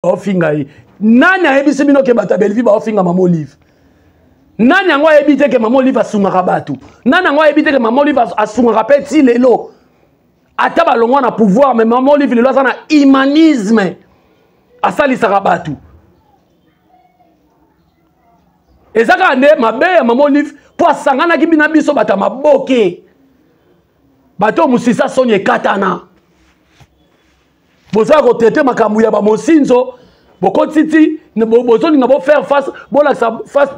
ofinga yi nani ayebisi bino ke bato Belleville ba ofinga Mama Olive nani yango ayebite ke Mama Olive asungaka bato nani yango ayebite ke Mama Olive asungaka pe ti lelo ata balongwa na pouvoir mais Mama Olive lelo aza na humanisme asalisaka bato ezaka nde mabe ya Mama Olive po asanganaki bina biso bato maboke bato musisa sonye katana boza ko traiter makambu ya ba mosinzo boko titi bozo ninga bo faire face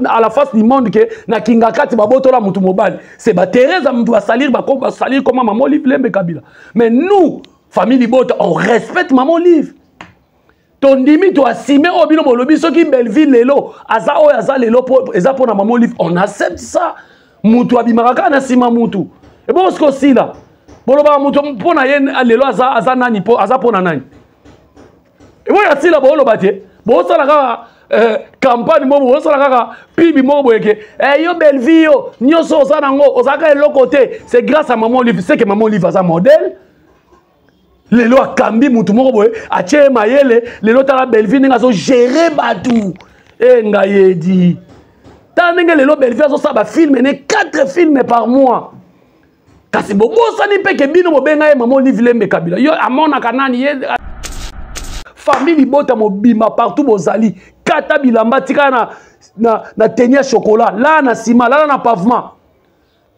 à la face du monde que na kinga kati ba botola mutu mobali c'est ba Thérèse mutu salir ba salir comme Mama Olive Lembe Kabila mais nous famille Bota on respecte Mama Olive tondimi to asime obino bolobi soki Belleville lelo aza o aza lelo eza pona Mama Olive on accepte ça mutu abimaka na sima mutu et bon ce aussi là boloba mutu pona ye lelo aza nani po aza pona nani et moi yatila boloba te bo sala ka campagne mo bo sala ka pibi mo boyeke yo Belleville yo nyoso osana ngo osaka eloko te c'est grâce à Mama Olive c'est que Mama Olive aza modèle lelo akambi mutu moko boye atie mayele lelo tala Belleville nga zo gérer batu nga yedi tanenge lelo Belleville zo sa ba film ne 4 films par mois kasi bobo sani peke bino bobenga ye Mama Olive Lembe Kabila yo amona kanani ye famille Bota mobima partout bozali kata bilamba tika na tenir chocolat là na ciment là na pavement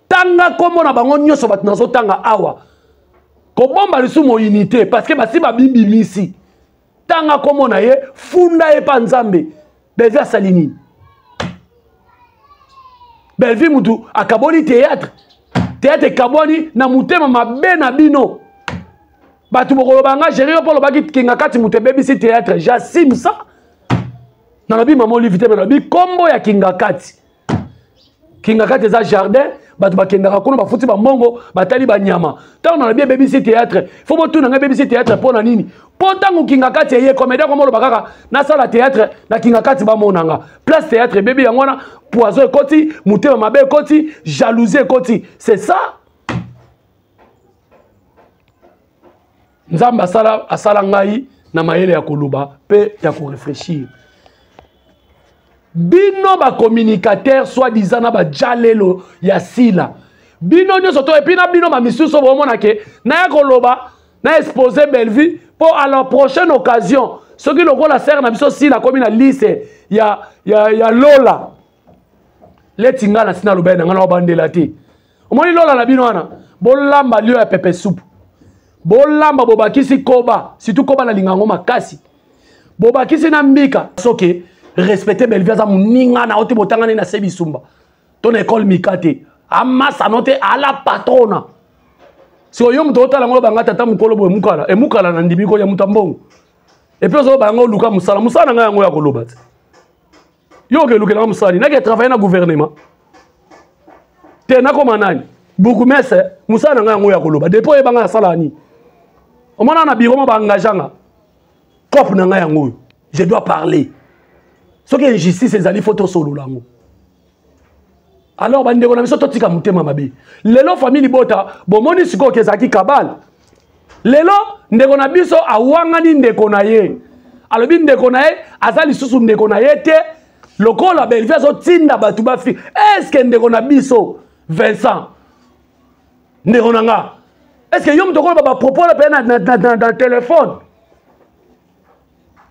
tanga komo na bango nyoso bat nazo tanga awa ko bomba lisu mo unité parce que basi ba bibi misi tanga komo na ye funda e pa nzambe Belleville salini Belleville mutu akaboli théâtre kaboni na mutema mabe na bino batu boko banga gérer pour le baki kinga kati mutu bebisi théâtre j'assume ça na lobi Mama Olive te na lobi kombo ya kinga kati za jardin batu bakendaka kono bafuti ba mongo batali ba nyama tant na lobi bebisi théâtre faut botu na bebisi théâtre pona nini po tangu kinga kati ye comédien comme lo bakaka na sala théâtre na kinga kati ba monanga place théâtre bébé yangwana poison ekoti mutema mabe ekoti jalousie ekoti c'est ça Nzamba asala ngai na mayele ya koluba pe ya ko réfléchir bino ba communicateur soit disant na ba jalelo ya sila bino nyoso to epi na bino ba misuso bomona ke na ya koloba na exposer Belleville pour à la prochaine occasion ce qui le la serre na biso sila comme na lycée ya Lola letinga na sina loba na ngana bandela te omoni Lola na bino wana bolamba lio ya pepe soupe bolamba bobakisi koba surtout koba na lingango makasi bobakisi na mbika soke respecter Belleville za muninga na oti botangani na sebi sumba ton école mikate amasa note ala patrona si oyo mto otala ngo banga tata mukolo boye mukala e mukala na ndibiko ya mutambongo et puis ozo banga luka musala nga yango ya koloba te yo ke luka na musali na ke travailler na gouvernement te na koma nani beaucoup messe musala nga yango ya koloba depuis e banga sala ni au moment na bureau ma engaganga cop na nga yango je dois parler ce qui est injustice ezali photo solo lango alors bandeko na biso totika mutema mabe lelo famille Bota bomoni siko kezaki kabal lelo ndeko na biso awangani ndeko na ye alobi ndeko na ye azali susu ndeko na ye te lokola Belleville zo tinda batu ba fi est-ce que ndeko na biso Vincent ndeko na nga est-ce que yom tokolo ba propos la na téléphone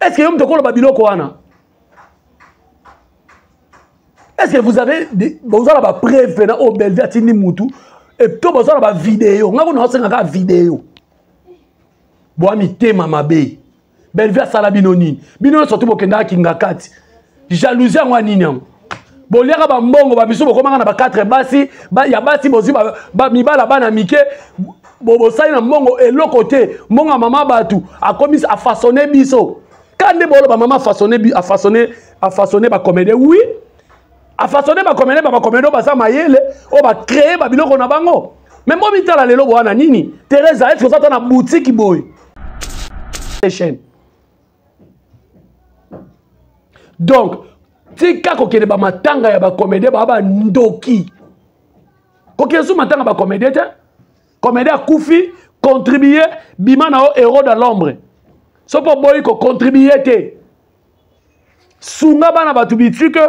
est-ce que yom tokolo ba biloko wana est-ce que vous avez la preuve na o Belleville atindi mutu et to bozala ba vidéo ngako na osenga ka vidéo boami tema mabe Belleville sala bino nini bino surtout bokenda kinga kati jalousie ngwa nini yango boliaka ba mbongo ba biso bokomanga na ba 4 basi ya basi bozi ba mibala bana mike bobosali na mbongo eloko te mbonga mama batu akomisa a façonner biso kande bolo ba mama a façonner ba comédien oui a façonner ba comédien ba comédien ba sa mayele o ba créer ba biloko na bango mais mo bitala lelo bwana nini Thérèse est-ce que ça na boutique boy chaîne donc tika kokele ba matanga ya ba comédien ba ndoki kokele su matanga ba comédien te comédien koufi contribuer bima na héros dans l'ombre so po boy ko contribuer te sunga bana batu bitike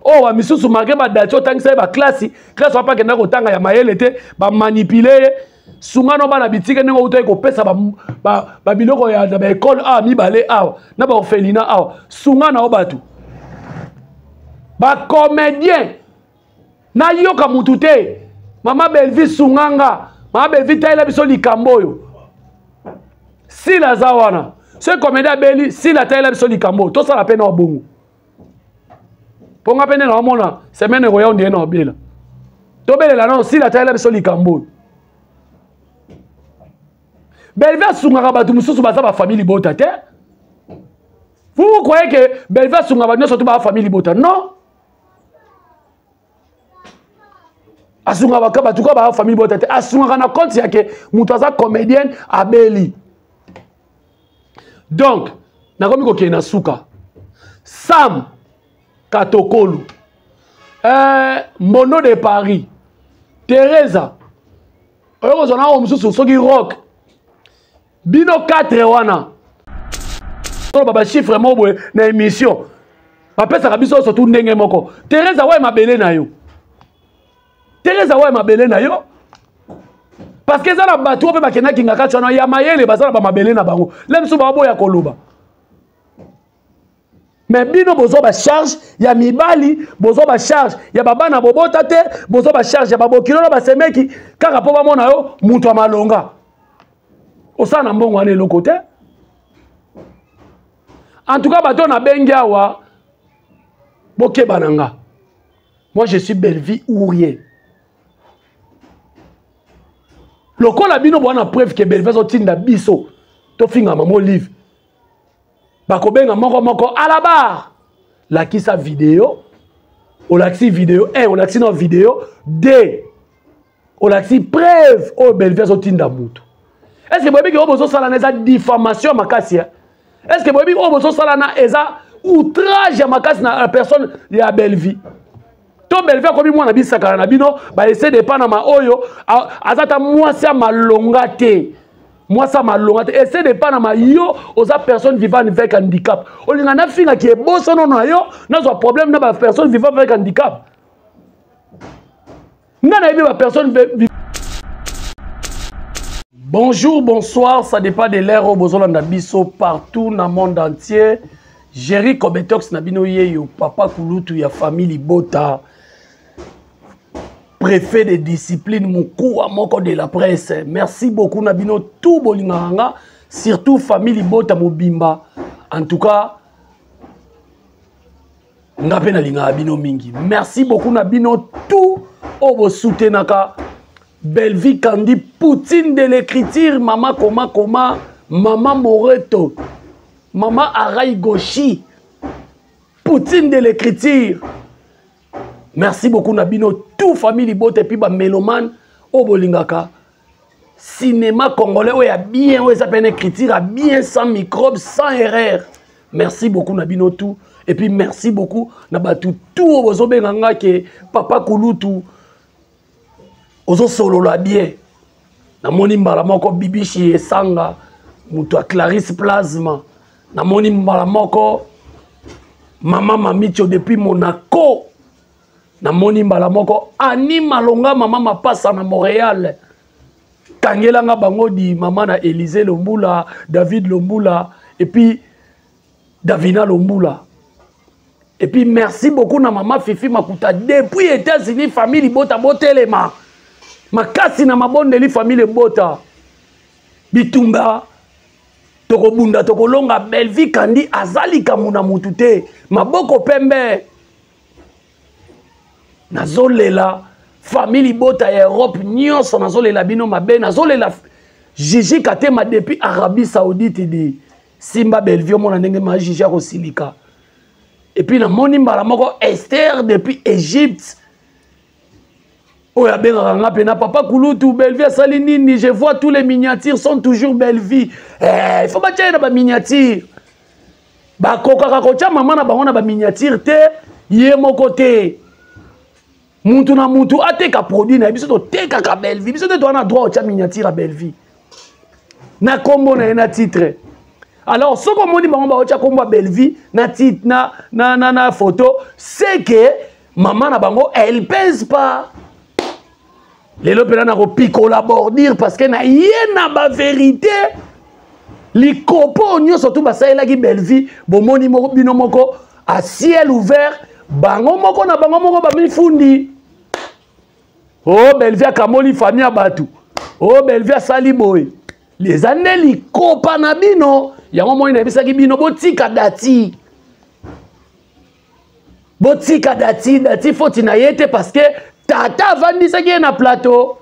oh wa misusu marqué ba date otangisa ba classe classe wa pa kenda ko tanga ya mayele te ba manipuler sunga no bana bitike nengo utoy ko pesa ba biloko ya ba école a mi balé a na ba orphelinat a sunga na obatu ba comédien na yoka mutu te mama Belvi sunganga mama Belvi taila biso likamboyo si la zawana ce comédien beli si la taila biso likambo to sala pena obongo ponga pene na mona semaine roya on na obela to belela non si la taila biso likambo Belvi sunganga batu mususu baza ba famille bota te vous croyez que Belvi sunganga nyoso to ba famille bota non asunga bakaba tuka ba famille botete asunga na compte yake mutaza comédienne abeli donc nakomi ko kena suka Sam Katokolu Mono de Paris Teresa oyoko zona o mususu soki rock bino 4 wana to baba chiffre mobwe na émission bapesa kabiso surtout ndenge moko Teresa wa mabele na yo Teresa wa mabele na yo parce que ça na batu pe bakena kinga ka tshwana ya mayele bazala ba mabele na bango lemso ba boya koloba mais bino bozo ba charge ya mibali bozo ba charge ya baba na bobota te bozo ba charge ya babokilo na basemeki kaka po ba mona yo mutu amalonga osana mbongo ane le côté en tout cas bato na bengi awa boke bananga moi je suis Belvi ou rien. Lokola bino bwana preuve que Belvi zotinda biso to finga mamo livre bakobenga moko à la barre la kisa vidéo o laxi vidéo o laxi no vidéo o laxi preuve o Belvi zotinda mutu est-ce que bobi que obozo sala na eza diffamation makasi est-ce que bobi obozo sala na eza outrage ya makasi na personne ya Belvi to Belvi akomi mwana bisakala na bino ba essayer de pana ma oyo azata mwasi malonga te mwasi malonga te essayer de pana ma yo oza personne vivant avec handicap olinga na finga ki eboso non na yo nazo problème na ba personne vivant avec handicap ngana yebi ba personne bonjour bonsoir ça dépend de l'ère au bozolanda biso partout dans le monde entier Jerry Kobetox na bino yeyo papa kulutu ya famille Bota préfet de discipline mukuu moko de la presse merci beaucoup nabino tout bolinganga surtout famille Bota mobimba en tout cas ngape na linga bino mingi merci beaucoup nabino tout obo soutenaka Belvi Kandi Poutine de l'écriture maman koma maman Moreto maman Arai Goshi Poutine de l'écriture. Merci beaucoup Nabino, tout famille Bota et puis ba mélomane au bolingaka. Cinéma congolais où il y a bien où ça s'appelle écriture à bien sans microbes, sans erreur. Merci beaucoup Nabino tout et puis merci beaucoup Nabatu tout au bozobenganga ke papa Kulutu ozo solo la bien. Na moni mbala moko bibishi esanga mutu a Clarisse Plasma. Na moni mbala moko Maman Mamicho depuis Monaco. Na moni mbala moko Ani Malonga maman mapasa na Montréal. Kangela nga bango di maman na Élysée Lombula, David Lombula et puis Davina Lombula. Et puis merci beaucoup na maman Fifi Makuta depuis États-Unis famille Bota botelema. Makasi na mabondeli famille Bota. Bitumba toko bunda toko longa Belvi Kandi azali kamuna mutute maboko pembe nazolela famille Bota ya Europe nyonso nazolela bino mabe nazolela Gigi Katema depuis Arabie Saoudite di Simba Belvi mona ndenge ma Gigi ko silika et puis na moni mbala moko Esther depuis Égypte. Oh, ya benga nga pena papa Kulutu Belvi asali nini je vois tous les miniatures sont toujours Belvi. Il faut battre na ba miniature. Ba kokaka kocha mama na bango na ba miniature te ye moko te. Muntu na muntu ateka produit na biso to teka ka Belvi. Biso te doit na droit cha miniature à Belvi. Na kombo na ena titre. Alors, ce qu'on dit, on belle vie, na photo, c'est que maman na bango, elle pèse pas. Les lopes na pico la bordure parce que na yena ba vérité. Les copains, surtout, ça est là qui belle vie, bon moni bino moko à ciel ouvert, bango moko na bango moko ba mi fundi. Oh belle vie a kamoli famille a batu. Oh belle vie a sali boy. Les années li copains na bino. Yango mo ina bisa ki bino botika dati. Botika dati faut na yete parce que tata vandi sa ki na plateau.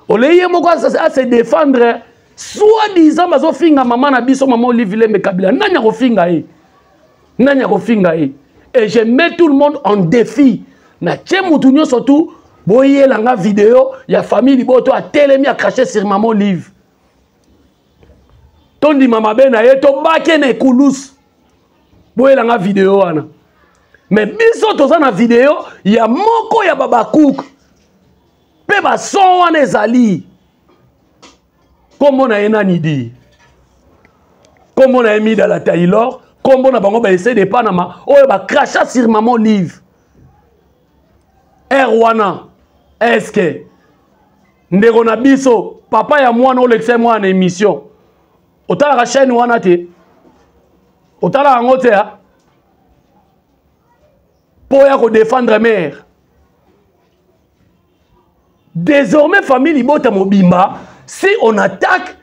Oleye moko à se défendre. Soi-disant bazo finga maman na biso maman Olivier Mekabila. Nanya ko finga e. Nanya ko finga e. Et je mets tout le monde en défi. Na tchemutu nyo surtout boye langa vidéo ya famille liboto a telemi a craché sur maman Olive. Tondi mama bena yeto bake ne kulus boye langa vidéo wana mais biso toza na vidéo ya moko ya baba cook pe ba son wana ezali kombo na ena nidi kombo na emi da la Taylor kombo na bango ba essayer de panama oyo ba cracha sur maman Live wana est-ce que ndeko na biso papa ya mwana olekse mwana émission otala ka chaîne wana te otala ngo te ha pour ya ko défendre mère désormais famille libota mobimba si on attaque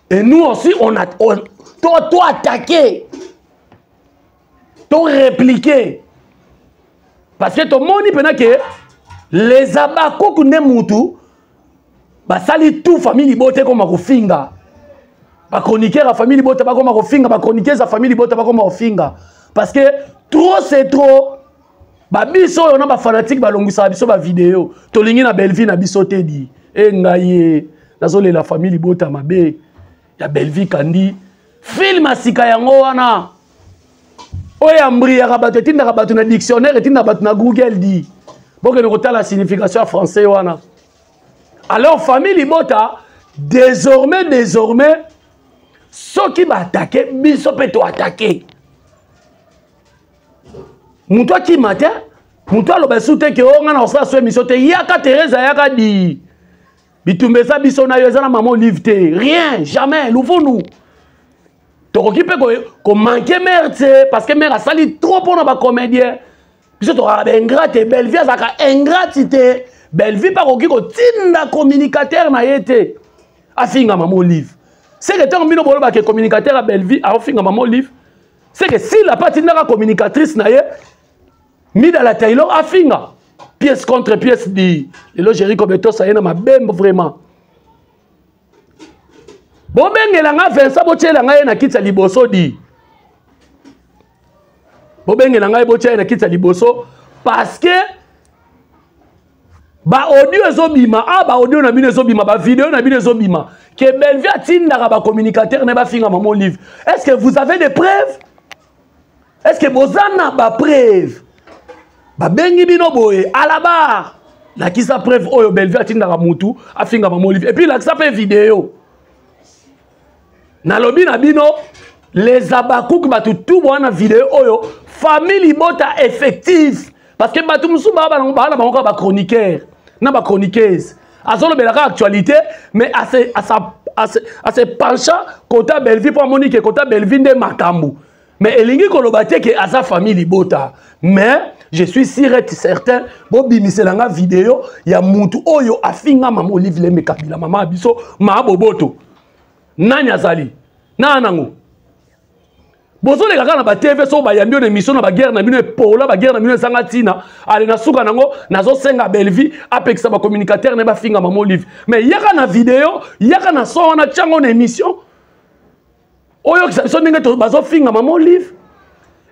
et nous aussi on toi attaquer toi répliquer parce que tout le monde dit que les abako kune mutu basali tout famille libote comme akofinga ba chroniqueur la famille libote ba comme akofinga ba chroniqueur la famille libote ba comme akofinga parce que trop c'est trop ba biso on a ba fanatique ba longisa biso ba vidéo to lingi na Belleville na biso te di e ngaye nazole la famille libote mabe ya Belleville kandi film asika yango wana oya mbri ya rabato tinda rabato na dictionnaire tinda rabato na Google di boke ne kota la signification français wana. Alors famille libota désormais ceux qui va attaquer biso peut to attaquer muto qui matin muto lo besute ke o ngana osa so émission te yaka Teresa yaka di bitumbesa biso na yo na maman Olive te rien jamais nous nous tokoki pe ko manquer merde parce que mère a sali trop pour na comédien biso to ra ingrate Belleville azaka ingratité Belleville pa koki ko tinda communicateur na yete afinga maman Olive c'est que tant mino bolo ba ke communicateur à Belleville a afinga maman Olive c'est que si la partie na communicatrice na ye mi dans la Taylor afinga pièce contre pièce di le logérie comme to ça yena ma bembo vraiment bobengela nga Vincent bochela nga na kitsa liboso di bobengela nga bochela na kitsa liboso parce que ba audio ezobima ba audio na bino ezobima ba vidéo na bino ezobima que Belleville atindaka ba communicateur na ba finga maman Olive. Est-ce que vous avez des preuves? Est-ce que bozana ba preuve ba bengi bino boye à la barre la kisa preuve oyo Belleville atindaka mutu afinga maman Olive et puis la kisa fait vidéo nalobi na bino les abakouk batu tout wana vidéo oyo famille libota effective parce que batu musu ba bango ba chroniqueur na ba chroniqueuse azolo belaka actualité mais à se penchant côté Belleville pour monique côté Belleville de makambu mais elingi koloba te ke asa famille libota mais je suis sûr et certain bo bimiselanga vidéo ya mutu oyo afinga maman Olive Lembe Kabila maman biso ma boboto nani azali na nango bozo le kaka na ba TV so ba yambio na émission na ba guerre na bino pola ba guerre na bino sanga tina ale na suka nango nazo senga Belleville apekisa ba communicateur na ba finga maman Olive mais yaka na vidéo yaka na son na chango na émission oyo so ndenge to bazo finga maman Olive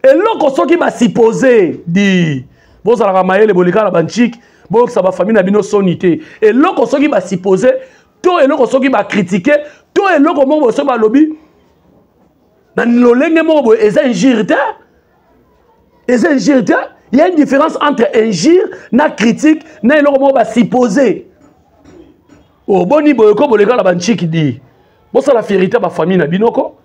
et loko soki ba supposé di bozo la maele bolika na banchik bo sa ba famille na bino sonité et loko soki ba supposé to et loko soki ba critiquer to et loko mo so ba lobby il y a une différence entre injure na critique na eloko ba supposé o boni boyoko boleka la banchiki di bosa la fierté ba famille na binoko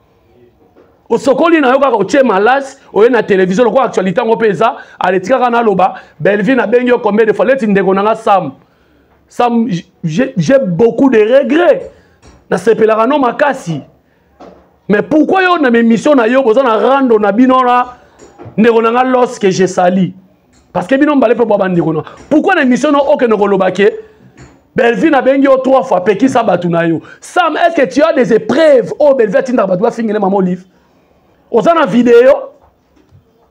au sokoli na yoka ko tche malas o na télévision ko actualité ngo pesa aletika kana loba Belleville na bengi combien de fois leti ndeko nanga Sam j'ai beaucoup de regrets na sepelaka no makasi mais pourquoi yo na mes missions na yo boza na rando na bino na ndeko nanga lorsque j'ai sali parce que bino mbale pe bo bandiko na pourquoi na mission no oke no kolobake Belleville na bengi o 3 fois peki sa batu na yo Sam est-ce que tu as des épreuves oh Belleville tinda batu ba fingele maman livre oza na vidéo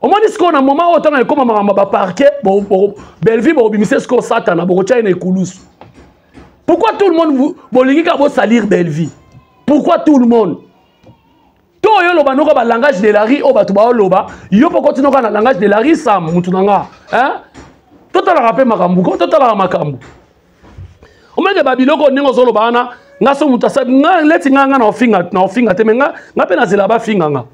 au moins ce qu'on a moment autant na koma mama ba parquet Belleville bo bimise ce qu'on satana bo tia na kulus pourquoi tout le monde bolingi ka bo salir Belleville pourquoi tout le monde to yo loba no ba langage de la rue o batu ba loba yo po continuer na langage de la rue Sam mutu nanga hein totala rappel makambu ko totala makambu o menge babiloko ningo zolo bana ngaso mutu sa leti nganga na ofinga te menga ngape na zela ba finga nga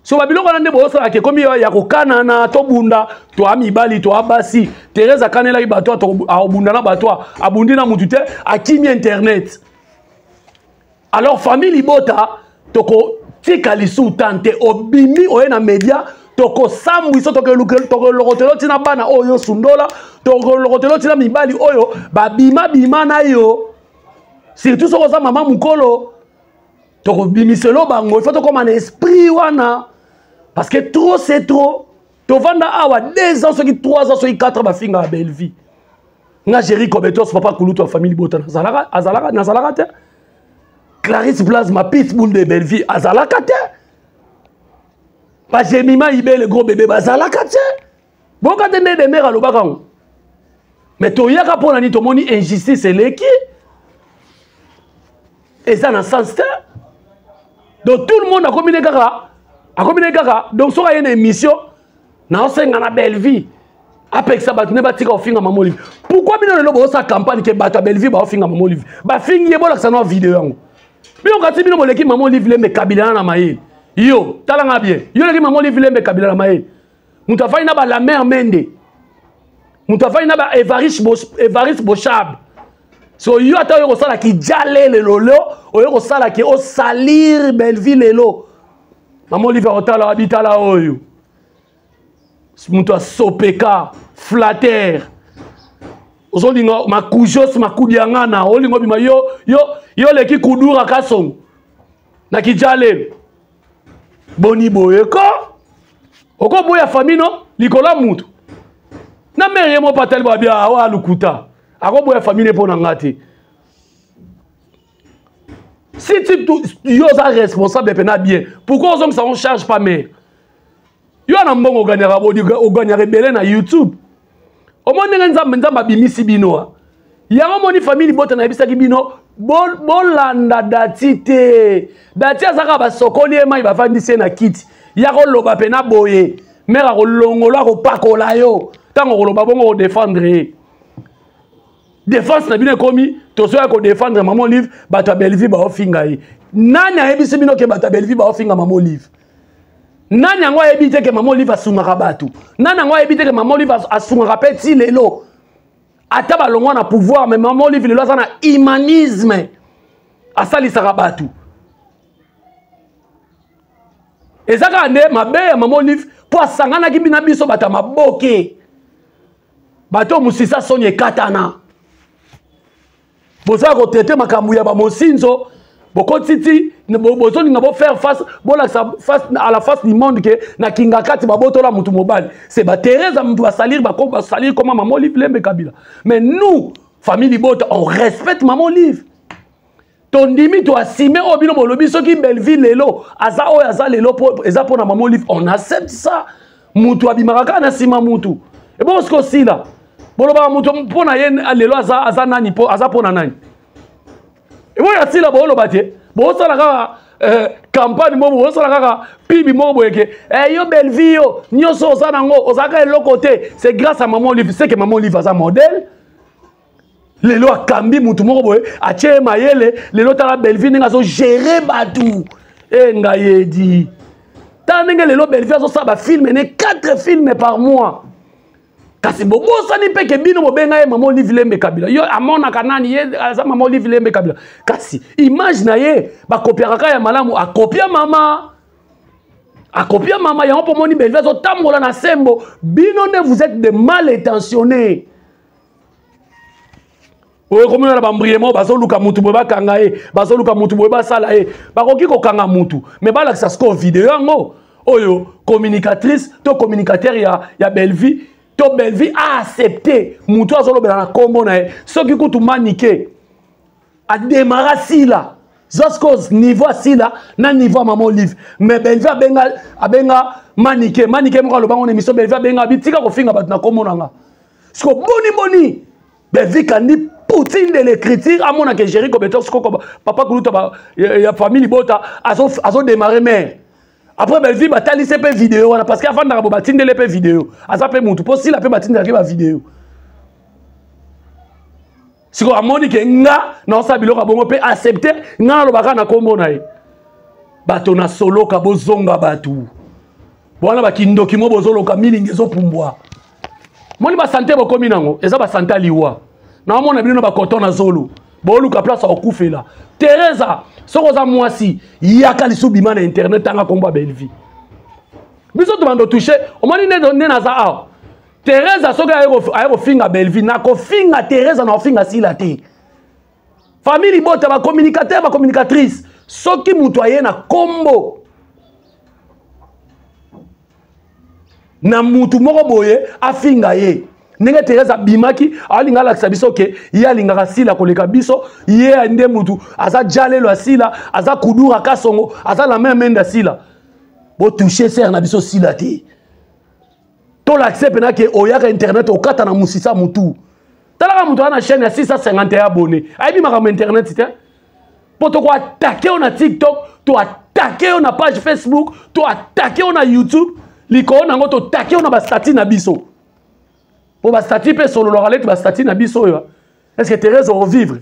so babiloko na ndebo osala ke komi ya kokana na to bunda to amibali to abasi Teresa kanela ki bato to abunda na bato abundi na mutu te akimi internet alors famille libota toko tika lisu tante obimi oye na media toko sambu iso toko lokotelo tina bana oyo sundola toko lokotelo tina mibali oyo babima bima na yo surtout soko za mama mukolo toko bimiselo bango il faut toko man esprit wana parce que trop c'est trop to vanda awa 2 ans soki 3 ans soki 4 ba finga Belleville nga Jerry Kobetos papa kulutu famille bota azalaka te Clarisse Plasma pitbull de Belleville azalaka te ba Jemima Ibe le gros bébé bazalaka te boka te de mère alobaka mais to yaka pona ni to moni injustice eleki et ça na sens te donc tout le monde a combiné kaka donc so une émission na osenga na Belleville apex batune batika ofinga maman livre pourquoi bino le lobo sa campagne ke bato Belleville ba ofinga maman livre ba fingi ebola ça na vidéo yango bino kati bino moleki maman livre le me kabila na maye yo talanga bien yo leki maman livre le me kabila na maye muta fai na ba la mère Mende muta fai na ba Evariste Bochab so yo ata yo sala ki jale le lolo oyo sala ki o salir Belleville lelo maman livre otala habitala oyo muto sopeka flatter ozolinga makujos makudiangana olingo bima yo leki kudura kasong na kijale boni boyeko oko boya famino likola mutu na mere mo patel babia awa lukuta ako boya famine pona ngati si tu yo za responsable pena bien pourquoi on ça on charge pas mère yo na mbongo ganyaka bodi oganyaka belé na YouTube o moni nzamba bimisi bino ya moni famille bota na bisaki bino bolanda datite dati azaka ba sokoli ema ba fandise na kiti ya ko loba pena boye mera ko longola ko pakola yo tango ko loba bongo ko défendre défense na bino komi to so ya ko défendre maman livre bata Belleville ba ofinga yi nani ayebisi bino ke bata Belleville ba ofinga maman livre nani yango ayebite ke maman livre asungaka batu nani yango ayebite ke maman livre asungaka peti lelo ata balongwa na pouvoir mais maman livre lelo aza na humanisme asalisaka batu ezaka nde mabe ya maman livre po asanganaki bina biso bata maboke bato musisa soni ekatana bozala kotraite makambo ya bamosinzo bokotiti bozoni na bo faire face à la face du monde que na kingakati babotola mutu mobali c'est ba Teresa mutu salir comme maman livre lembe kabila mais nous famille libota on respecte maman livre ton dimi to asime obino bolobi soki Belleville lelo aza o aza lelo eza pona maman livre on accepte ça mutu abimaka na sima mutu et bon ce que aussi là boloba mutu pona yen lelo aza nani po aza pona nani et moi yati la boloba te bo sala ka campagne mo bo sala ka pibi mo boyeke yo Belleville yo nyoso osana ngo osaka l'autre côté c'est grâce à maman livre c'est que maman livre aza modèle lelo akambi mutu moko boye atie mayele lelo tala Belleville nga so gérer batu nga yedi tanenge lelo Belleville so sa ba film ne 4 films par mois kasi bobo sani peke bino mobenga ye maman livre lembe kabila yo amona kanani ye aza maman livre lembe kabila kasi image na ye ba kopiaka ya malamu a kopia mama A copier maman yango pour moni Belleville zo tambola na sembo bino ne vous êtes des mal intentionnés. Oye comme na bambriemo bazo luka mutu boba kanga bazo luka mutu boba sala bakoki ko kanga mutu mais bala ça score vidéo yango oyo communicatrice to communicateur ya Belleville to Belleville a accepté mutu azo lobela na kombo na soki kutu maniqué a démarrer si là Zoskos niveau si là na niveau maman Olive mais Belleville abenga maniqué mo lo bango émission Belleville abenga bitika ko finga bat na kombo nanga sko boni Belleville kandi Poutine de l'écriture à mon que Jerry Kobetos papa Kuluta ya famille Bota azo démarrer mère après Belleville batali CP vidéo parce qu'avant na batine de l'EP vidéo asa pe mutu pour si la pe batine de la vidéo si ko amoni ke nga na sa biloko bongo pe accepter nga lo baka na kombo na bato na solo ka bozonga batu bona bakindoki mo bozolo ka milingi zo pumbwa moni ba santé bo komi nango eza ba santé liwa na mona bino ba coton na zolo bo luka place okufela Teresa soko za mwasi yaka lisubima na internet anga kombo Belleville biso to bando toucher o moni ne na za a Teresa soka ayeko finga Belleville na ko finga Teresa na finga sila te famille bota ba communicateur ba communicatrice soki mutu aye na kombo na mutu moko boye afinga ye ndenge Teresa bimaki alinga la biso ke ya linga sila koleka biso ye ande mutu aza jalelo asila aza kudura kasongo aza la même menda sila bo toucher ser na biso sila te to l'accepte na ke oyaka internet okata na musisa mutu talaka mutu na chaîne ya 651 abonnés aibi makamo internet te poto ko attaquer on na TikTok to attaquer on na page Facebook to attaquer on na YouTube liko nango to attaquer on na ba statut na biso po ba statut pe solo loralete ba statut na biso yo est-ce que Thérèse va vivre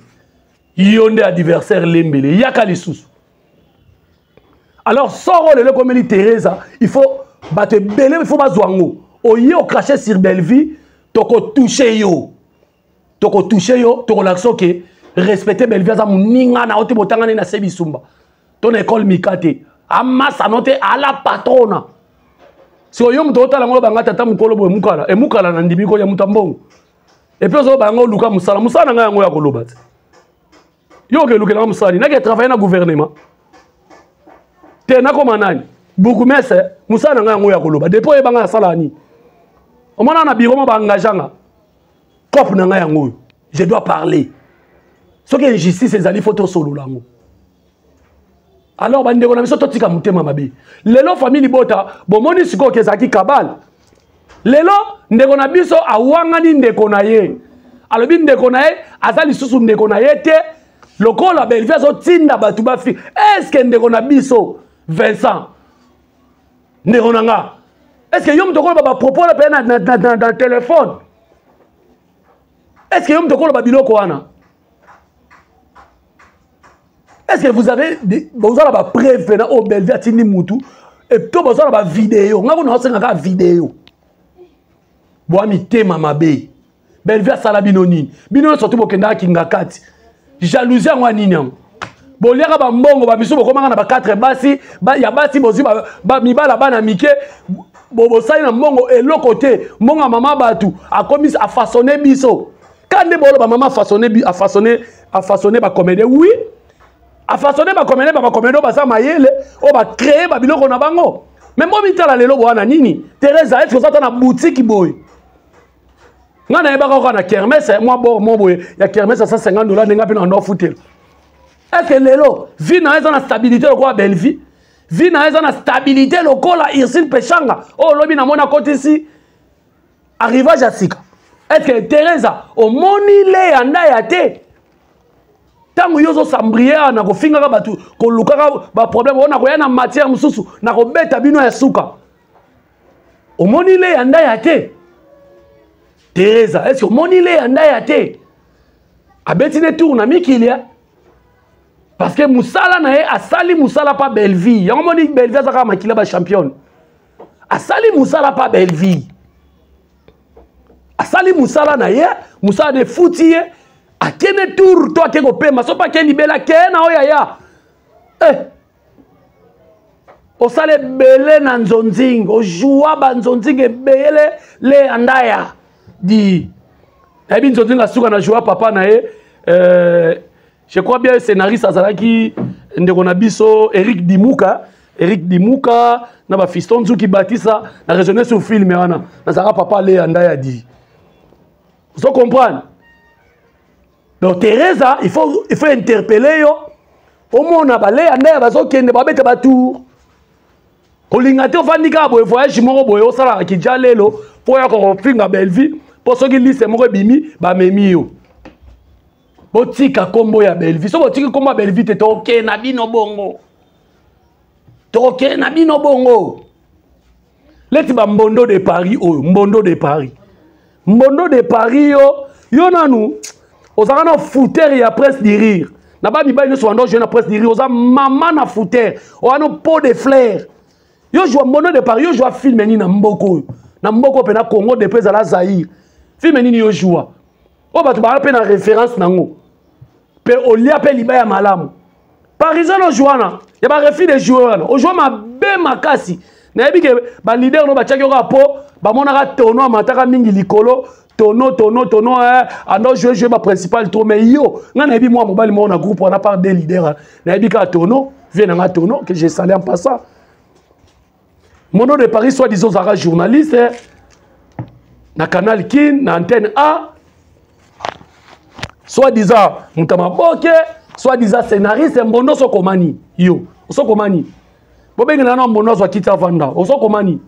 yonde adversaire lembele yaka lisusu alors soro le comme li Thérèse il faut battre belé il faut bazwango oye au cracher sur Belleville toko toucher yo toko l'action que respecter Belleville za muninga na ote botanga na sebisumba ton école mikate amasa note à la patrona si oyo mto otala ngolo banga tata mukolo boye mukala e mukala na ndimi ko ya mutambongo et puis ozo banga luka musala nga yango ya koloba yo ke luka na musali na ke travailler na gouvernement te na koma nani beaucoup messe musala nga yango ya koloba depuis e banga sala ni o mona na biro mo bangajanga cop na nga yango je dois parler ce que injustice ezali photo solo lango alors bande ko na biso totika mutema mabe lelo famille bota bomoni siko kezaki kabal lelo ndeko na biso awangani ndeko na ye alobi ndeko na ye azali susu ndeko na ye te lokola Belleville zo tinda batu ba fi est-ce que ndeko na biso Vincent ndeko na nga est-ce que yom tokolo ba propos la pe na téléphone est-ce que yom tokolo ba biloko wana est-ce que vous avez la preuve au Belleville atini mutu et puis vous avez la vidéo nga kuna osenga ka vidéo bo ami tema mabe Belleville sala binoni bino surtout bokenda kinga kati jalousie ngwa nini yango bo liaka ba mbongo ba biso bokomanga na ba 4 basi ya basi bozi ba mibala bana mike bo sali na mbongo eloko te mbonga mama batu akomis a façonner biso kande bolo ba mama a façonner ba comédie oui a façonner ba comédie ba sa mayele o ba créer ba biloko na bango même bo mitala lelo bwana nini Teresa est-ce que ça na boutique boy nga na ebaka ko na kermesse moi bon boy ya kermesse $150 ninga pe na no foutel est-ce que lelo vie na eza na stabilité ko Belleville vie na eza na stabilité lokola Irsine Pechanga oh lobi na mona côté ici arrivage à sika est-ce que Teresa o moni le anda ya te tango yozo sambrier na ko finga batu ko lukaka ba problème ona ko yana matière mususu na ko beta bino ya suka o moni le anda ya te Teresa est-ce que o moni le anda ya te abetine tour na mikilia parce que musala na ye asali musala pa Belleville yango moni Belleville zaka makila ba champion asali musala pa Belleville asali musala na ye musala de foutier a kene tour to akeko pema so pa ke libela ke na oya ya osale belé na nzonzing ojoua ba nzonzing belé le andaya di ebi nzonzing asuka na joua papa na ye je crois bien scénariste azalaki ndeko na biso Eric Dimuka na ba fiston Nzuki Batisa na raisonner sur film wana na zaka papa le andaya di vous comprenez. Donc Teresa il faut interpeller yo au monde ba le andaya bazokende babete ba tour kolingate ofandika boye voyage moko boye osala kidja lelo po ya ko finga Belleville po soki liste moko bimi ba memi yo botika kombo ya Belleville so botika kombo ya Belleville te toke na bino bongo leti ba Mbondo de Paris oyo Mbondo de Paris yo nanu ozaka na fouteur ya presse du rire na ba mibali so ando jeune presse du rire oza mama na fouteur o ano pot de fleurs. Yo joue Mbondo de Paris, yo joue film ni na mboko pe na Congo depuis à la Zaïre. Film ni yo joue. O ba tu ba pe na référence nango. Pe o lia pe libaya malamu. Parisien no jouana, ya ba refi de joueur. O joue ma be makasi. Na yebi ke ba leader no ba tchaki ko po, ba monaka tono amataka mingi likolo, tono ando jouer ba principal tour mais yo, ngana yebi moi mobile mo na groupe on a part des leaders. Na yebi ka tono, vient na tono que j'ai salé en passant. Mbondo de Paris, soit disant Zara journaliste, na Canal Kin, na Antenne A, soit disant Moutama Boke, soit disant scénariste, Mbondo so komani. Yo, so komani. Bobenge na Mbondo so kita vanda, so komani.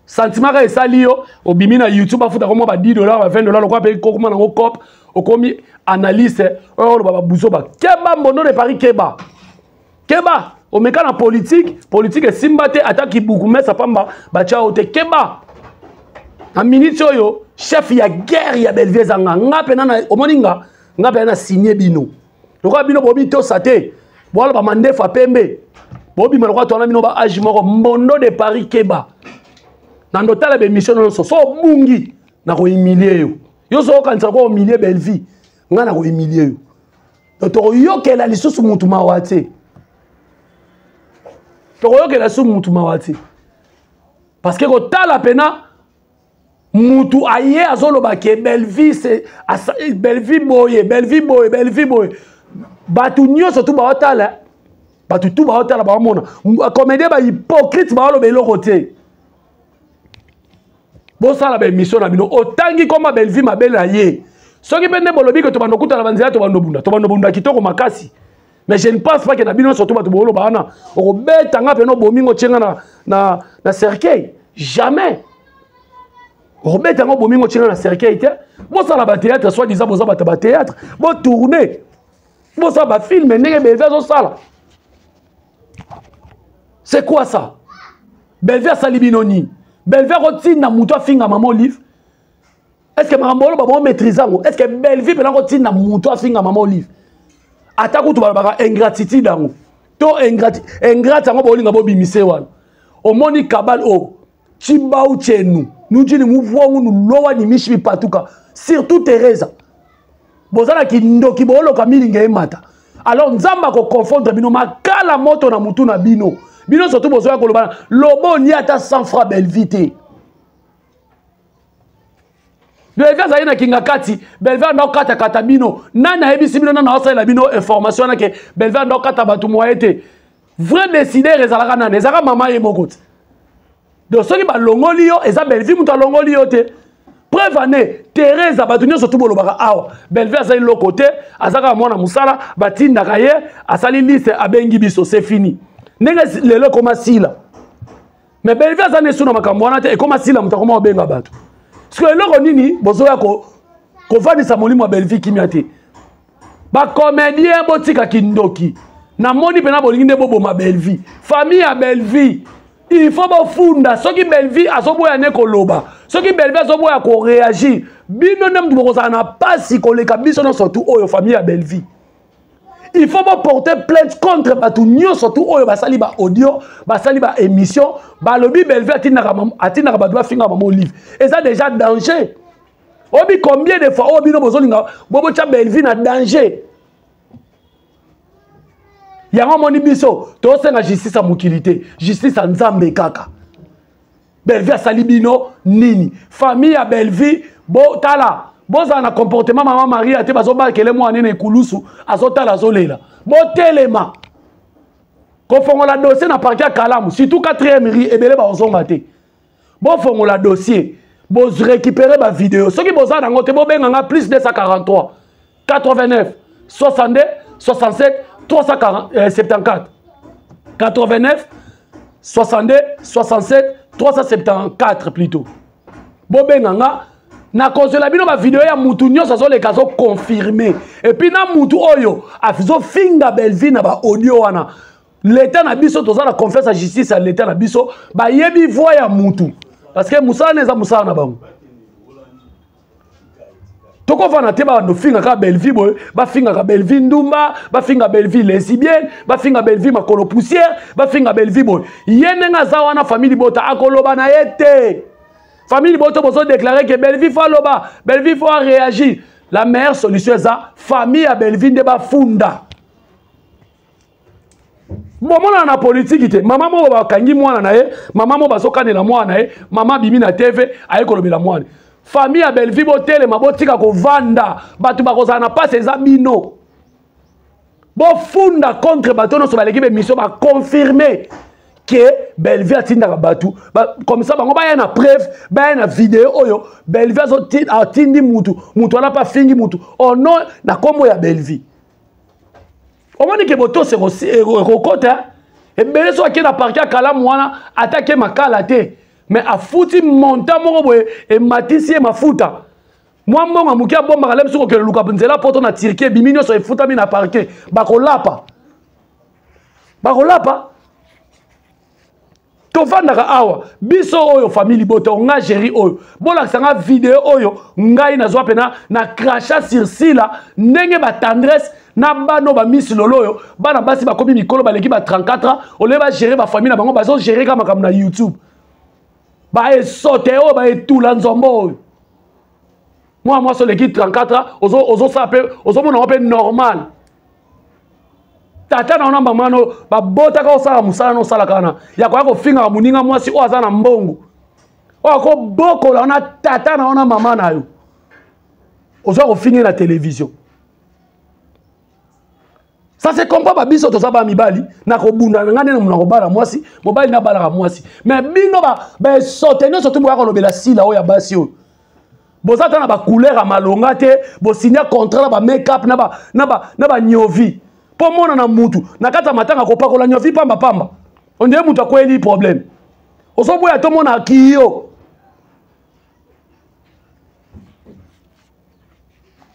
Sentiment ka esali yo, obimi na YouTube afuta komo ba $10, ba $20, lokwa pe kokoma na cop, okomi analyste, o ba buzo ba. Keba Mbondo de Paris keba. Omeka na politique est simbate attaque Bougoumesa pamba bacha ote keba. En minute yo chef ya guerre ya Belleville zanga ngape na omoninga ngape na signé bino. Lokwa bino bobi to sate. Boala ba mandefa pembe. Bobi malokwa to na bino ba age moko Mbondo de Paris keba. Nando tala be mission no so bungi na ko humilier yo. Yo so kanisa ko humilier Belleville. Nga na ko humilier yo. To yo ke la lisusu mutu mawate. Parce que quand la pena mutu aye azoloba ke Belleville c'est Belleville boye batu nyoso tu ba otala batu tu ba otala ba mona comédien ba hypocrite ba lobe lokote bo sala ba émission na bino otangi koma Belleville mabele aye soki pende bolobi que to bando kuta na banzela to bando bunda kitoko makasi. Mais je ne pense pas que Nabino surtout ba tubolo bana o beta nga peno bomingo tchenga na cercueil jamais o beta nga bomingo tchenga na cercueil te bo sala ba théâtre soit disant bo za ba théâtre bo tourner bo ça ba film ndenge Belleville zo sala. C'est quoi ça? Belleville sali binoni Belleville rotina muto finga mama olive. Est-ce que marambolo ba bon maîtrisant? Est-ce que Belleville pena rotina muto finga mama olive? Ataku tu balabaka ingratitude dango to ingrat ngo bolinga bobimise wana omoni kabal o chibau chenu nujini muvwangu nulowa ni mishi patuka surtout Teresa bozala ki ndoki bolo kamili ngeemata alors nzamba ko confondre bino makala moto na mutu na bino surtout bozoya ko lobana lobo ni ata 100 francs Belleville. Belleville za ina kinga kati Belleville ndo kata kata bino nana hebisi bino nana osala bino information na ke Belleville ndo kata batu moyete vrai décider ezalaka nana ezaka mama ye mokoti donc soki ba longoli yo eza Belleville muto longoli yo te preuve ane Teresa batu nyo surtout bolobaka awa Belleville za ilo côté azaka mwana musala batinda kaye asali liste abengi biso c'est fini ndenge lelo koma sila mais Belleville za ne suna makambo wana te e koma sila muto koma obenga batu. Parce que là, nini bozoya ko vani sa molimo Belleville kimiate. Ba comédien botika kindoki. Na moni pena bolinginde bobo ma Belleville. Famille à Belleville. Il faut ba funda. Soki Belleville azoboya ne koloba. Soki Belleville azoboya ko réagir. Bino nem du boza na pasi koleka biso na surtout oyo famille à Belleville. Il faut pas porter plainte contre Batou Nyo, surtout oyo basali ba audio, basali ba émission, ba lobby Belleville atina ba doit finga maman livre. Et ça déjà danger. Obi combien de fois obi no bozolinga bobo cha Belleville na danger. yango moni biso tosenga justice à mokilité justice à nzambe kaka Bellevie a salibino nini famille à Bellevie bo tala boza na comportement maman Marie ate bazoba kele mo anene ekulusu azotala azolela bo telema ko fongola dossier na parquet Kalamu surtout 4e ri ebele ba ozonga te bo fongola dossier bo récupérer ba vidéo soki boza na ngote bo benga plus 243 89 62 67 374 89 62 67 374 plutôt bobenganga na konsola bino ba vidéo ya mutu nyonso zo le kazo confirmer et puis na mutu oyo afizo finga Bellevie na ba audio wana l'état na biso toza na confiance à justice à l'état na biso ba yebi voix ya mutu parce que musala neza musala na bango toko vana te ba no finga ka Bellevie boy ba finga ka Bellevie ndumba ba finga Bellevie lesbienne ba finga Bellevie makolo poussière ba finga Bellevie boy yene nga za wana famille bota akoloba na yete famille boto bozo déclarer que Bellevie faut loba Bellevie faut réagir la meilleure solution est ça famille à Bellevie de ba funda momona na politique te maman mo ba kangi mwana na ye maman mo bazokane na mwana na ye maman bimi na TV aye kolobela mwana famille à Bellevie botele mabotika ko vanda batu bakozana na passe eza bino bo funda contre bato no so ba l'équipe mission ba confirmer que Bellevie atinda batu comme ça bango ba ya na preuve ba ya na vidéo oyo Bellevie atindi mutu ana pa fingi mutu oh non na kombo ya Bellevie o moni ke boto se rekota e bele so akena parquet Kalamu wana attaquer makala te mais a fouti montant moko boye et matisi mafuta moi mbonga mukia bomba kalem suko ke luka nzela poto na tirike biminyo so efuta mi na parquet bakolapa to vandaka awa biso oyo famille boto nga géri oyo bola sanga vidéo oyo ngai na zwa pena na crachat sur sila ndenge ba tendresse na bano ba miss lolo oyo bana basi ba komi mikolo ba leki ba 34 ans ole ba gérer ba famille na bango bazo gérer kama na YouTube ba esote o ba etula nzombo moi sur l'équipe 34 ans ozo sape ozo mona pe normal tata na ona mamano ba bota ka osala musala no sala kana ya kwa ko finga muninga mwasi o azana mbongo o ko boko la ona tata na ona mama na yo ozo ko finga na télévision ça c'est comme pas biso to saba mibali na ko bunda ngane na muna ko bala mwasi mobali na bala ka mwasi mais bino ba sote no surtout ba ko lobela sila o ya basi o bozata na ba couleur a malonga te bo signer contrat ba make up na ba nyovi po mona na mutu na kata matanga ko pakola nyovi pamba on dirait mutu akweli problème oso boya to mona kiyo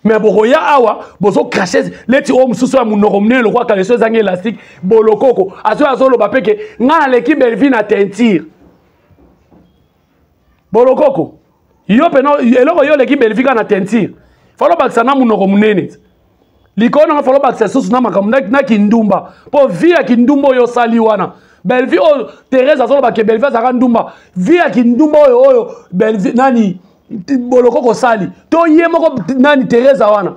mais boya awa bozo cacher leti o mususu ya munoko mne le kwa kaleso zangi élastique bolokoko azo lo bapeke nga l'équipe Bellevie na teinture bolokoko yo peno eloko yo l'équipe Bellevie na teinture falo bakisa na munoko munene likona nga falo bakisa susu na makambo na kindumba po via kindumba yo sali wana Bellevie o Thérèse azolo ba ke Bellevie za ndumba via kindumba oyo Bellevie nani bolokoko sali to ye moko nani Thérèse wana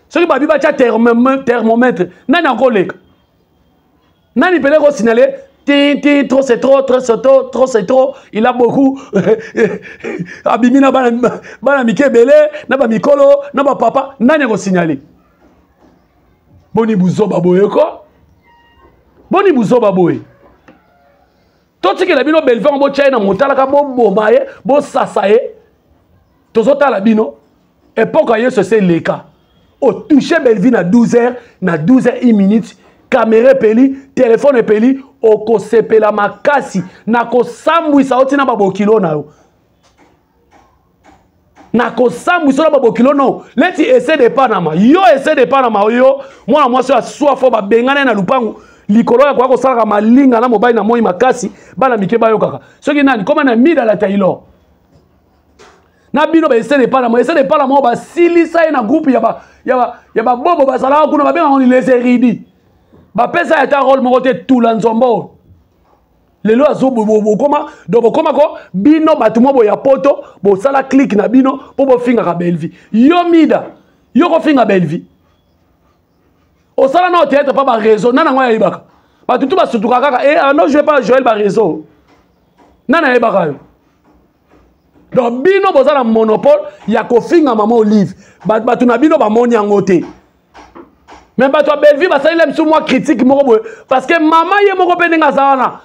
soki babi ba tia thermomètre nani akoleka nani pele ko signaler trop c'est trop il a beaucoup abimina bana mikebele na ba mikolo na ba papa nani ko signaler boni buzoba boye ko boni buzoba boye to tiki la bino Bellevie bo China motala ka bo bomaye bo sasaye tozota la bino époque yeso c'est le cas au toucher Bellevie na 12h na 12h1 minute caméra peli téléphone peli oko sepela makasi na ko sambwisa otina babokilo na yo na ko sambwisa na babokilo no leti essayer de Panama yo essayer de Panama yo mwana mwasi wa swafo ba bengana na lupangu likolo ya kwa ko sala malinga na mobile na moi makasi bana mikeba yo kaka soki nani koma na mida la Taylor na bino ba essayer de Panama ba silisa na groupe ya ba bobo ba sala kuna ba benga on les éridi ba pesa ya ta rôle moko te tout la nzombo lelo azo bokoma do bokoma ko bino batu mo ya poto bo sala click na bino po bo finga ka Bellevie yo mida yo ko finga Bellevie Au salon, non, théâtre, pas par réseau. Non, non, non, non. Bah, tout va surtout kaka. Et non, je vais pas jouer par réseau. Non, non, non. Donc, bino, vous avez un monopole. Il y a qu'au fin à maman Olive. Bah, tu n'as bino, bah, mon yangote. Mais bah, toi, belle vie, bah, ça, il aime sur moi critique. Parce que maman, il y a mon copain d'Ingazana.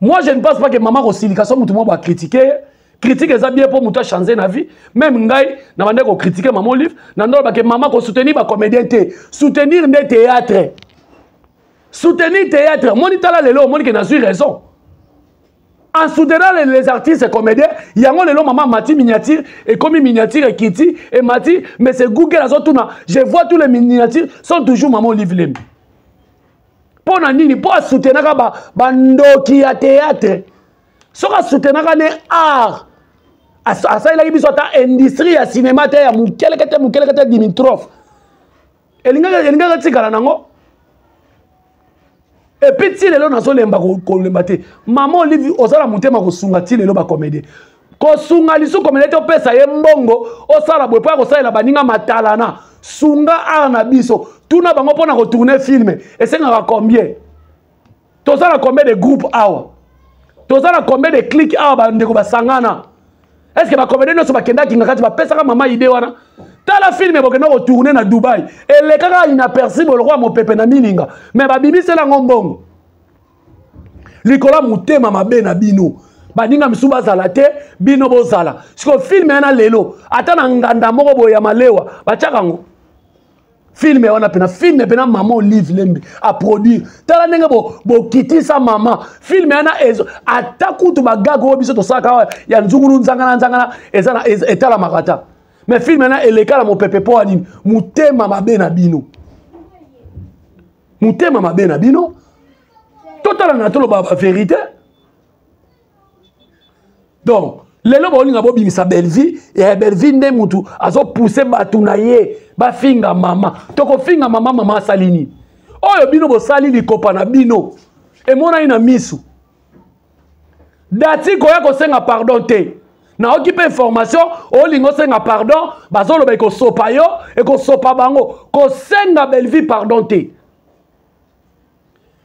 Moi, je ne pense pas que maman, aussi, tout le monde va critiquer. Critique est bien pour moi changer la vie. Même Ngaï, n'a pas critiquer maman Olive. N'a pas que maman ko soutenir ba comédien té. Soutenir des théâtres. Soutenir théâtre. Moi, je suis là, moi, je suis raison. En soutenant les artistes et comédiens, il y a un maman Mati miniature et comme miniature et Kitty et Mati, mais c'est Google à tout. Je vois tous les miniatures sont toujours maman Olive Lem. Pour nani, pour soutenir bandoki à théâtre. Si on soutenir un art, à ça il a besoin d'industrie à cinéma, il y a quelqu'un Dimitrov. Et il y a quelqu'un et puis si les gens n'ont lemba kolemate maman Olive osala mutema kosunga ti lelo ba comédie kosunga lisu comédie to pesa ye mbongo osala boye pa kosala baninga matalana sunga ana biso tuna bango pona ko tourner film et c'est ngaka combien tozala combien de groupes awa tozala combien de clics awa ba ndeko basangana est-ce que ba comédie no so ba kenda kinga kati ba pesa ka mama idée wana tala film bokena ko tourner na Dubaï et les kaka inaperçu le roi mo pepe na milinga mais ba bimi c'est la ngombongo likola mutema mabe na bino baninga misuba zala te bino bozala siko film na lelo ata na nganda moko boya malewa bachaka ngo film wana pena film pena maman Olive Lembe a produire tala ndenge bo kitisa mama film na ezo ata kutu bagago biso to saka ya nzungulu nzangana ezana etala makata. Mais film maintenant eleka la mon pepe po anime mutema mabe na bino mutema mabe na bino total na tolo ba vérité donc lelo ba olinga bo bimisa belle vie et belle vie nde mutu azo pousser batu na ye ba finga mama toko finga mama salini oyo bino bo sali likopa na bino e mona ina misu dati ko ya ko senga pardon te. Na occupé information, o lingo senga pardon, bazolo ba ko sopa yo et ko sopa bango, ko senga belle vie pardon te.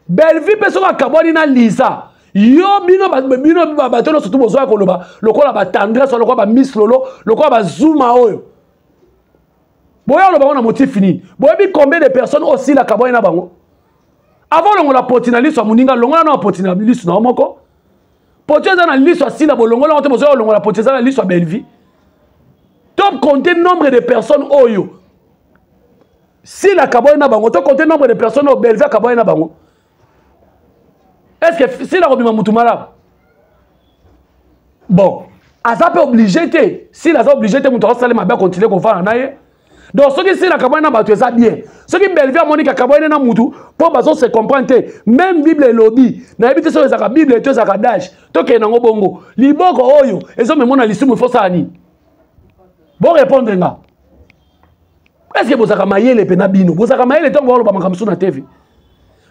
Belle vie peso ka kaboni na Lisa. Yo bino ba tono surtout bozo ko loba, lokola ba tendresse lokola ba miss lolo, lokola ba zuma oyo. Boya loba on a motif fini. Boya bi combien de personnes aussi la kaboni na bango. Avant longo la potinali so muninga longo na potinali so na moko. Potier dans la liste aussi la bolongo là on te pose la potier dans la liste belle vie. Top compter nombre de personnes oyo. Si la kaboy na bango, top compter nombre de personnes au belle vie kaboy na bango. Est-ce que si la robima mutumala? Bon, ça peut obliger te. Si la ça obligé te mutumala saler ma bien continuer qu'on va en aille. Donc ceux qui si la kaboy na batu ça bien. Ceux qui belle vie à Monica kaboy na mutu pour bazo se comprendre même Bible et lobby na ebite so ezaka Bible et to ezaka dash to ke nango bongo liboko oyo ezo me mona lisumu fo sani bon répondre nga est-ce que bozaka mayele pe na bino bozaka mayele tongo lo ba makamsu na TV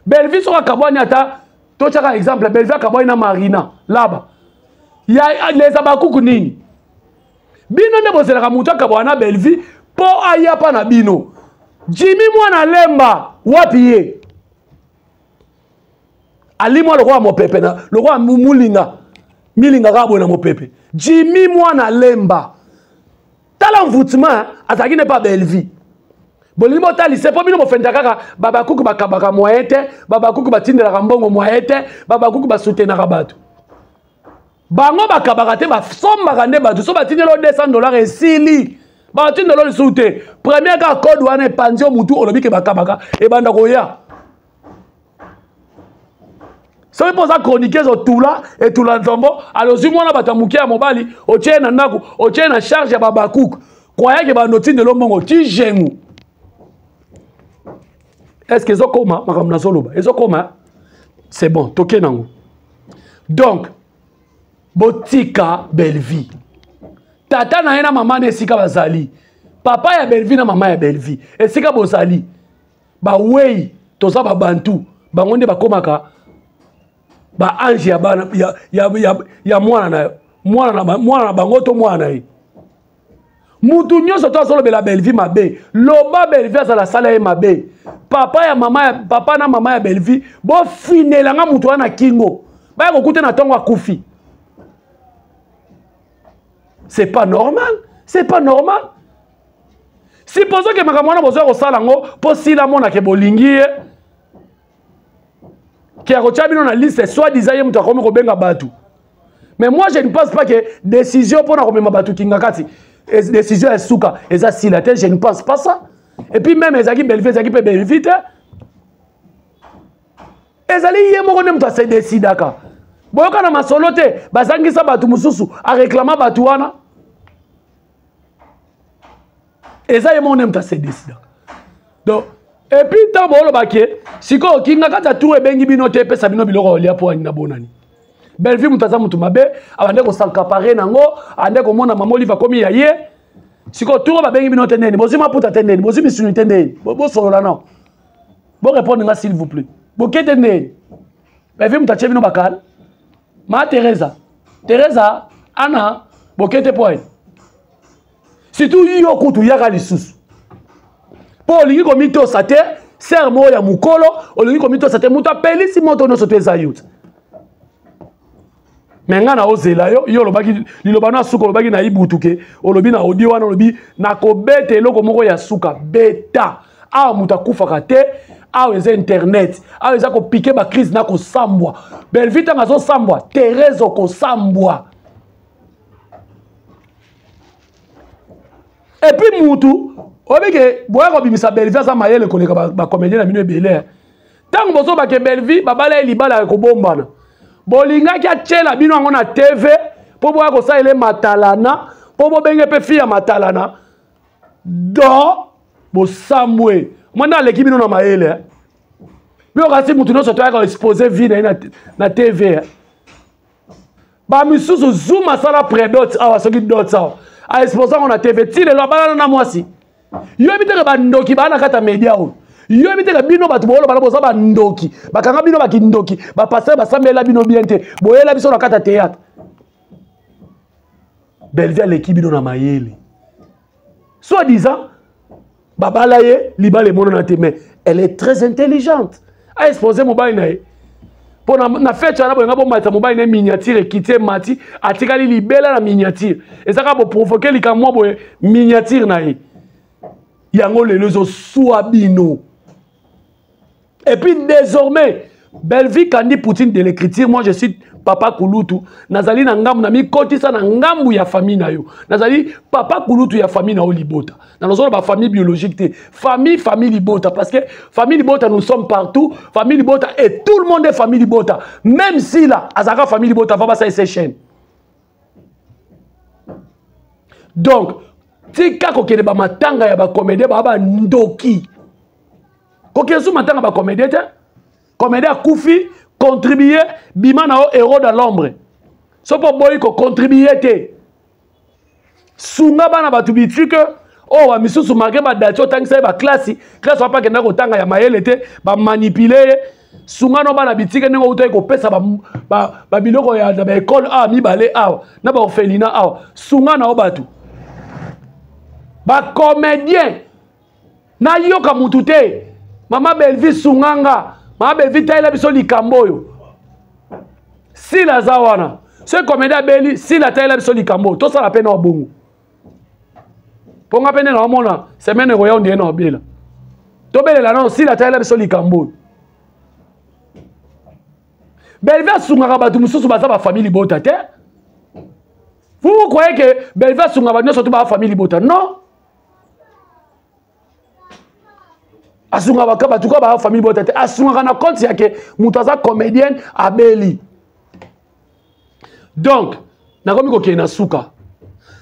belle vie so kaboy ata to chaka exemple belle vie kaboy na Marina là-bas ya les abakuku nini bino ne bozela mutu kaboy na belle vie po aya pa na bino Jimmy mwana lemba wapi ye ali mwa lokwa mo pepe na lokwa mulinga milinga kabo na mo pepe Jimmy mwana lemba tala mvutuma azaki ne pas belle vie bolimo tali c'est pas bino mo fenda kaka baba kuku bakabaka moyete baba kuku batindela kambongo moyete baba kuku basutena kabatu bango bakabaka te ba somba kande batu so batindela $200 esili ba tinde lo soute premier ka code wana panzio mutu olobi ke bakabaka e banda koya so il pose à chroniquer zo tula et tula nzombo alozi mwana batamukia mobali otie na ndaku otie na charge ya babakuku croyait que ba notinde lo mongo ti jemu est-ce que ezokoma makamna soloba ezokoma c'est bon toke nango donc botika belle vie tata na yena mama ne sika bazali papa ya belle vie na mama ya belle vie esika bozali ba wei toza ba bantu bangonde bakomaka ba ange ya bana ya mwana na bango to mwana yi mutu nyonso to azolobe la Belle Vie mabe loba Belle Vie azala sala ye mabe papa ya mama ya papa na mama ya Belle Vie bo finelanga mutu wana kingo ba ko kuta na tongo akufi. C'est pas normal, c'est pas normal. Supposons que makambo wana bozo ko sala ngo po sila mona ke bolingi qui a retiré dans la liste soit disant mutu akomi ko benga batu. Mais moi je ne pense pas que décision pour na ko mema batu kingakati décision est souka et ça si la tête je ne pense pas ça. Et puis même ezaki Belle Vie ezaki pe Belle Vie ezali ye moko ne mutu ase décidaka. Boyoka na masolo te bazangisa batu mususu a réclamer batu wana. Eza ye moko ne mutu ase décidaka. Donc et puis tant bolo baké siko kingakata tout ebengi bino te pesa bino biloko olia po na bonani. Belle Vie mutaza mutu mabe abande ko sankapare nango ande ko mona mama Oliva komi ya ye siko turo ba bengi bino tendeni bozima puta tendeni bozimi sunu tendeni bo solola non bo répondre nga s'il vous plaît bo ketendeni Belle Vie mutache bino bakal ma Teresa Anna bo kete point surtout yo kutu ya galisusu po olingi komito sate sermo ya mukolo olingi komito sate muta pelisi moto no sote za youth. Mais nga na ozela yo lobaki liloba na suka lobaki na ibutuke olobi na odi wana olobi na kobete eloko moko ya suka beta a muta kufaka te a eza internet a eza ko piquer ba crise na ko sambwa Belle Vie tanga zo sambwa Teresa ko sambwa et puis mutu obike boya ko bimisa Belle Vie za mayele koleka ba comédien na bino ebele tango bozo ba ke Belle Vie babala libala ko bombana bolinga ki achela bino ngo na TV po boya ko sa ile matalana po bo benge pe fia matalana do bo samwe mwana leki bino na maele bio kasi mutu no soto ya ko exposer vie na TV ba misusu zuma sala predot awa soki dot awa a exposer ngo na TV tile lo bana na mwasi yo biteke ba ndoki bana kata media o yo biteke bino batu bolo bana boza ba ndoki bakanga bino bakindoki ba passer ba sambela bino bien te boyela biso na kata théâtre Belle Vie l'équipe bino na mayele soit disant babala ye libale mono na te mais elle est très intelligente a exposer mobile na ye pour na fête na bonga bo mata mobile na miniature kité mati atikali libela na miniature et ça ka bo provoquer likamwa bo miniature na ye yango lelo zo swabino. Et puis désormais Belle Vie kandi Poutine de l'écriture moi je suis papa Kulutu nazali na ngambu na mi kotisa na ngambu ya famille na yo nazali papa Kulutu ya famille na Libota na nozolo ba famille biologique te famille Libota parce que famille Libota nous sommes partout famille Libota et tout le monde est famille Libota même si là azaka famille Libota va passer ses chaînes donc tika ko kele ba matanga ya ba comédien ba ndoki ko kesu matanga ba comédien te comédien Koufi contribuer bima na héros dans l'ombre so po boy ko contribuer te sunga bana batu bitike o wa misusu marqué ba date otangisa ba classe va pas kenda ko tanga ya mayele te ba manipuler sunga no bana bitike ngo uto ko pesa ba biloko ya ba école a mi balé a na ba orphelinat a sunga na obatu ba comédien na yoka mutu te mama Belle Vie sunganga mama Belle Vie taila biso likamboyo si la zawana ce comédien beli si la taila biso likamboyo to sala pena obongo ponga pena na mona semaine roya on na obela to belela non si la taila biso likamboyo Belle Vie sunganga batu mususu baza ba famille Libota te vous croyez que Belle Vie sunganga ba surtout ba famille Libota non asunga bakaba tuka ba famille Libota te asunga na compte yake mutaza comédienne abeli. Donc, nakomi ko kena suka.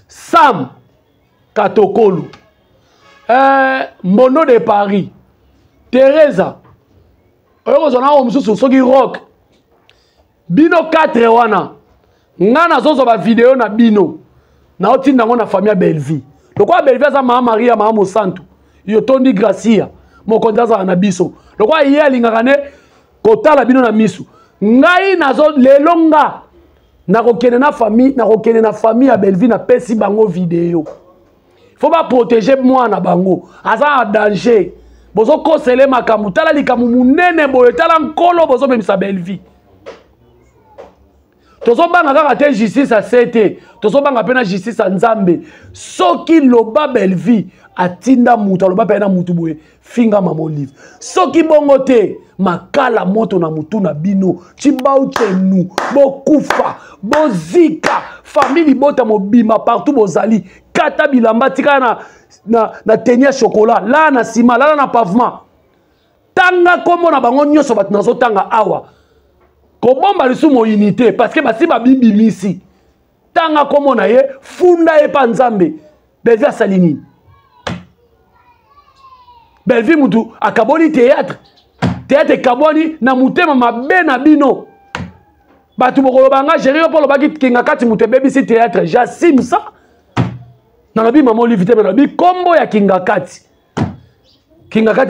Sam Katokolu. Mono de Paris. Teresa. Oyo zona o mususu soki rock. Bino 4 wana. Ngana zozo ba vidéo na bino. Na otinda ngo na famille Belle Vie. Lokwa Belle Vie za mama Maria mama Santu. Yo tondi Gracia. Mokondaza na biso. Lokwa ye alingaka ne kotala bino na misu. Ngai nazo lelonga. Na kokene na famille ya Belle Vie na pesi bango vidéo. faut pas protéger moi na bango aza en danger bozo kosele makambu tala likamu munene boye tala nkolo bozo memisa belle vie tozo banga kaka te justice a sete tozo banga pena justice a nzambe soki loba belle vie atinda mutu aloba pena mutu boye finga mamo livre soki bongo te makala moto na mutu na bino chibau chenu bokufa bozika famille bota mobima partout bozali kata bilamba tika na tenia chocolat la na sima la na pavement tanga komo na bango nyoso bat nazo tanga awa ko bomba lisu mo unité parce que basi ba bibi misi tanga komo na ye funda e pa nzambe Belle Vie salini Belle Vie mutu akaboni théâtre kaboni na mutema mabe na bino batu bokolo banga gérer pour le baki kinga kati mutu BBC théâtre j'assume ça na nabi maman livité na nabi kombo ya kinga kati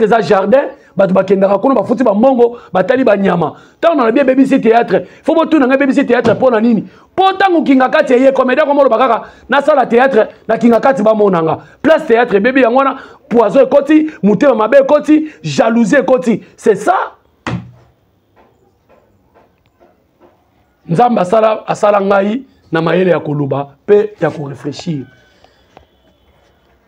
za jardin batu bakendaka kono bafuti ba mongo batali ba nyama tant na nabi BBC théâtre faut botu na BBC théâtre pona nini po tangu kinga kati ye comédien ko molo bakaka na sala théâtre na kinga kati ba monanga place théâtre bébé yangona poison ekoti mutema mabe ekoti jalousie ekoti c'est ça nzamba asala ngai na mayele ya koluba pe ya ko réfléchir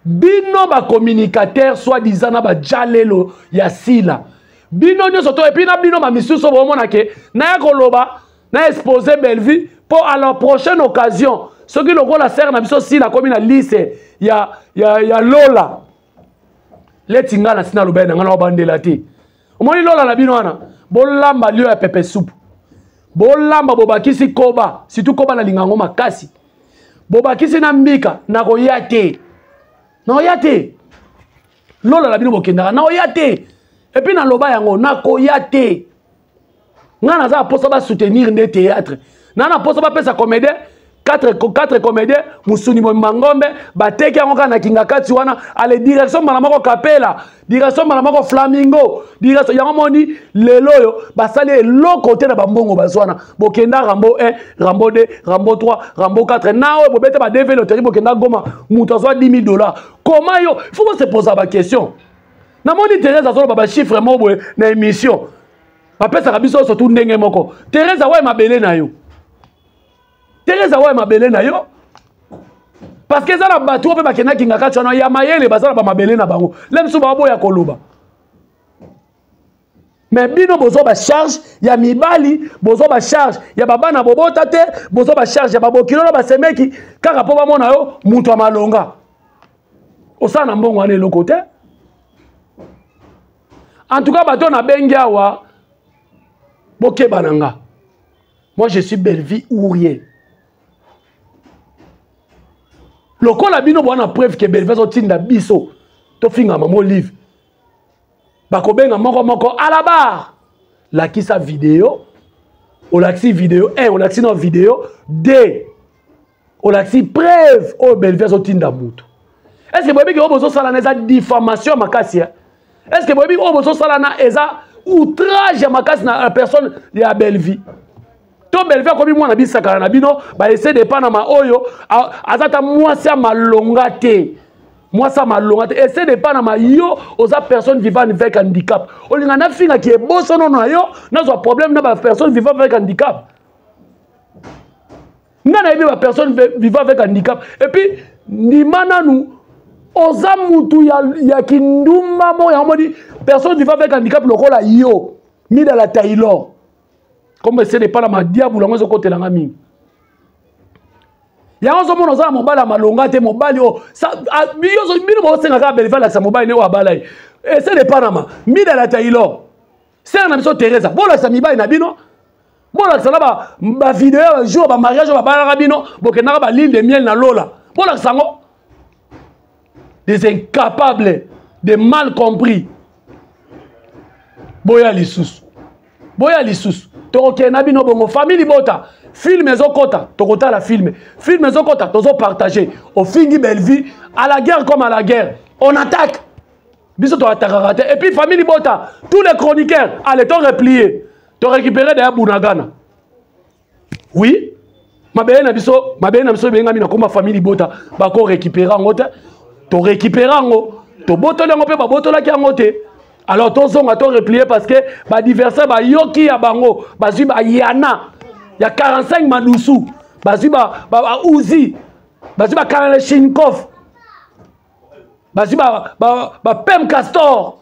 bino ba communicateur soi-disant na ba jalelo ya sila bino nyoso to et puis na bino ma misuso bo mona ke na ya koloba na exposer Belle Vie pour à la prochaine occasion ce qui lokola sert na biso sila comme na lycée ya Lola letinga na sina loba na ngana bandela te omoni Lola na bino wana bolamba lio ya pepe soupe bolamba bobakisi koba surtout koba na lingango makasi bobakisi na mbika na koya te Lola la bino bokendaka na koya te et puis na loba yango na koya te ngana za posa ba soutenir nde théâtre na posa ba pesa comédien quatre comédiens musuni mangombe bateki yango kana kinga kati wana ale direction malamako kapela direction malamako flamingo direction yango moni lelo yo basali eloko te na bambongo bazwana bokenda rambo 1 rambo 2 rambo 3 rambo 4 nawe bobete ba devil loterie bokenda goma mutu azwa $10,000 comment yo faut se poser ba question na moni Thérèse azolo ba chiffre mo na émission bapesa kabiso surtout ndenge moko Thérèse wa mabele na yo Thérèse wa mabele na yo parce que ça la batu pe bakena kinga kati wana ya mayele bazala ba mabele na bango lemsu ba boya koloba mais bino bozo ba charge ya mibali bozo ba charge ya baba na bobota te bozo ba charge ya babokilo na basemeki kaka po ba mona yo mutu amalonga osana mbongo wana eloko te en tout cas bato na bengi awa bokeba nanga moi je suis Belle Vie ou rien. Lokola bino bwana preuve que Belle Vie zotinda biso to finga mamo livre bakobenga moko à la barre la ki sa vidéo o laxi vidéo 1 o laxi no vidéo 2 o laxi preuve o Belle Vie zotinda mutu est-ce que bobi ke obozo sala na eza diffamation makasi est-ce que bobi obozo sala na eza outrage makasi na personne ya Belle Vie to Belle Vie komi mwana bisaka na bino ba essayer de pana ma oyo azata mwasi ya malonga te mwasi ya malonga te essayer de pana ma yo oza personne vivant avec handicap olinga na finga ki eboso nono na yo nazo problème na ba personne vivant avec handicap ngana yebi ba personne vivant avec handicap et puis ndimana nu oza mutu ya kindumba mo ya modi personne vivant avec handicap lokola yo mi dans la Taylor. Comme essayer de parler ma diable ngo côté la ngami ya ozo mono za mobala malonga te mobali o sa biyo bino mo senga ka Belle Vie la sa mobali ne wa balai essayer de parler mi dans la Taylor c'est na biso Thérèse bola sa mi ba na bino bola sa ba vidéo jour ba mariage ba bala bino bokena ba l'île de miel na Lola bola sango des incapables des mal compris boya lisusu tokokena bino bongo famille bota film ezokota tokota la film ezokota tozo partager au fingi Belle Vie à la guerre comme à la guerre on attaque biso to attaquer et puis famille bota tous les chroniqueurs allez to replier to récupérer de Bunagana oui mabele na biso benga mina comme famille bota ba ko récupérer ngote to récupérer ngo to botola ngo pe ba botola ki ngo te. Alors tozonga to replier parce que ba diversaire ba yoki ya bango bazui ba yana ya 45 madusu bazui ba Uzi bazui ba Kalashnikov bazui ba Pem Castor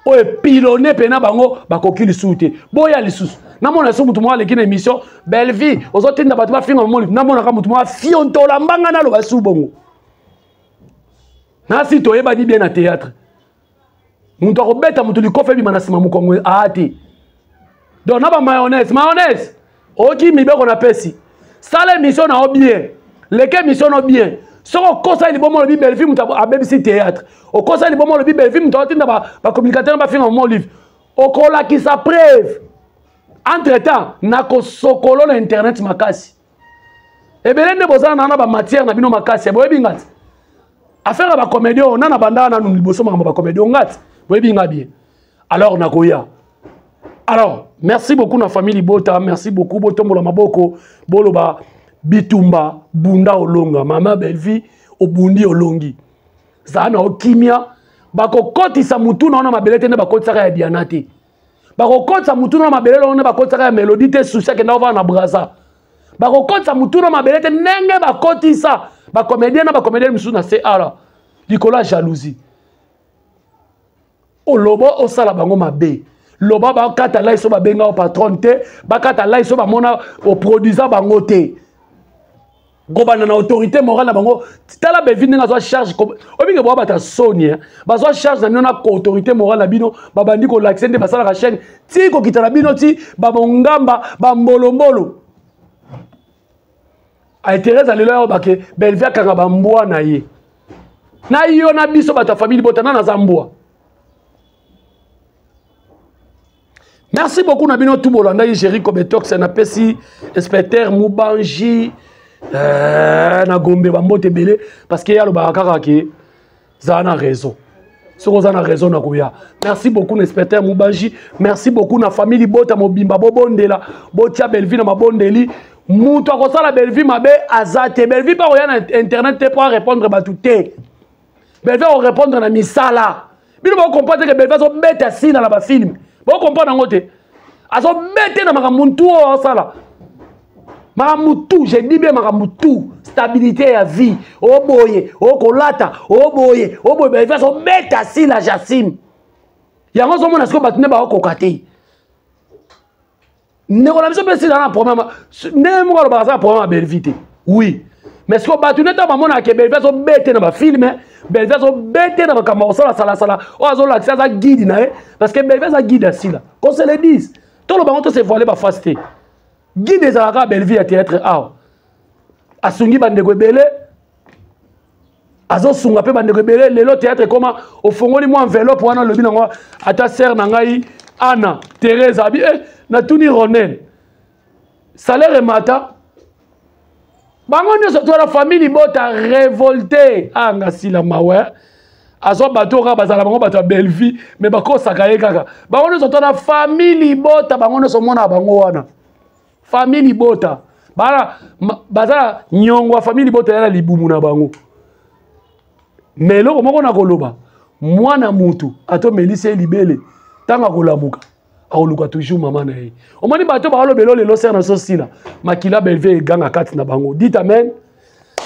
o pilonné pena bango ba kokili soute boya lisusu namona so mutu mwa lekina émission belle vie ozotinda batu ba finga mo namona ka mutu mwa fiontola mbanga nalo basu bongo nasi toyeba di bien na théâtre mutu akobeta mutu likofe bi manasima mukongo ati donc na ba mayonnaise oki mibeko na pesi sala émission na bien leke émission no bien soko kosa libomo le belle vie mutu abebisi théâtre o kosa libomo le belle vie mutu atinda ba communicateur ba finga mo livre okola ki sa preuve entre temps nako sokolo na internet makasi ebele nde bozana na ba matière na bino makasi boyebi ngati affaire ba comédien na banda na liboso mama ba comédien ngati boyebi bien alors nakoya alors merci beaucoup na famille Bota merci beaucoup botombola maboko boloba bitumba bunda olonga mama Belvi obundi olongi zana okimia bakokotisa mutu na mabelete ne bakotisaka ya dianate bakokotisa mutu na mabelete ne bakotisaka ya melodie te sushi ke na na braza bakokotisa mutu na mabelete nenge bakotisa ba comédien na ba comédien musu na CA likola jalousie o lobo o sala bango mabe loba ba kata la iso ba benga o patron te ba kata la iso ba mona o produisant bango te gobana na autorité morale na bango tala be vini na zo charge obinge bo bata sonia ba zo charge na na autorité morale na bino ba bandi ko l'accent ba sala ka chaîne ti ko kitala bino ti ba mongamba ba mbolombolo a Thérèse alelo ba ke Belvia kanga ba mbwa na ye na yo na biso bata famille Botana na zambwa. Merci beaucoup na bino tout bolanda Jericho Betox na pesi inspecteur Mubanji na Gombe ba mbote belé parce que ya lo ba kaka ke za na raison. Soko za na raison na koya. Merci beaucoup inspecteur Mubanji, merci beaucoup na famille Bota mobimba bobondela, botia Belvi na mabondeli. Mutu akosala Belvi mabe azate Belvi pa oya na internet te pour répondre ba tout te. Belvi o répondre na misala. Bino ba comprendre que Belvi so beta sina na ba film. Vous comprenez ngote azo bete na makamuntu o sala makamutu je dis bien makamutu stabilité à vie o boye o kolata o boye ben so beta si la Jassim yango zo mona sko batune ba kokate ne ko la biso pesi na problème ne mo ko ba sa problème Belvité oui mais ce que batune ta mona ke Belvité so bete na ba film Belvia so bête na bakamba sala sala o azo la ça guide na parce que Belvia ça guide asila qu'on se le dise tout le bango to se voiler ba fasté guide des araka Belvia théâtre a asungi bandeko belé azo sunga pe bandeko belé lelo théâtre comment au fongoli mo enveloppe wana lobi nango ata sœur na ngai Anna Thérèse abi na tuni Ronel salaire mata bango nyonso to la famille Bota révolté anga sila mawe azo bato ka bazala bango bato belle vie mais bakosaka ye kaka bango nyonso to la famille Bota bango nyonso mona bango wana famille Bota bala bazala nyongo famille Bota ya libumu na bango mais loko moko na koloba mwana mutu ato melise libele tanga kolamuka aoluka toujours maman na ye omoni bato ba lobelo lelo ser na sosila makila belve ganga kati na bango dit amen.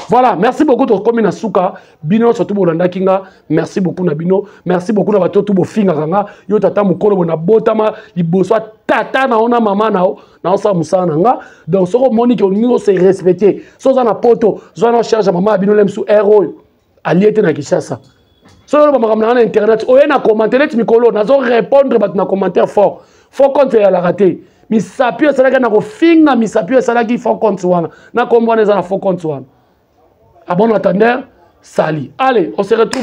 Voilà, merci beaucoup to komi na suka bino surtout bolanda kinga merci beaucoup na bino merci beaucoup na bato to bofinga kanga yo tata mukolo bona botama liboso tata na ona mama na osa musana nga donc soko moni que on se respecter so za na poto zo na charge mama bino lemsu héros aliete na Kishasa. Si vous avez internet, vous avez commentaire, vous avez répondre à un commentaire fort. Faut compte à la raté. Mais ça peut être que vous finga, mais ça peut être que faut compte wana. Na kombo na faut compte wana. À bon attendeur, sali. Allez, on se retrouve.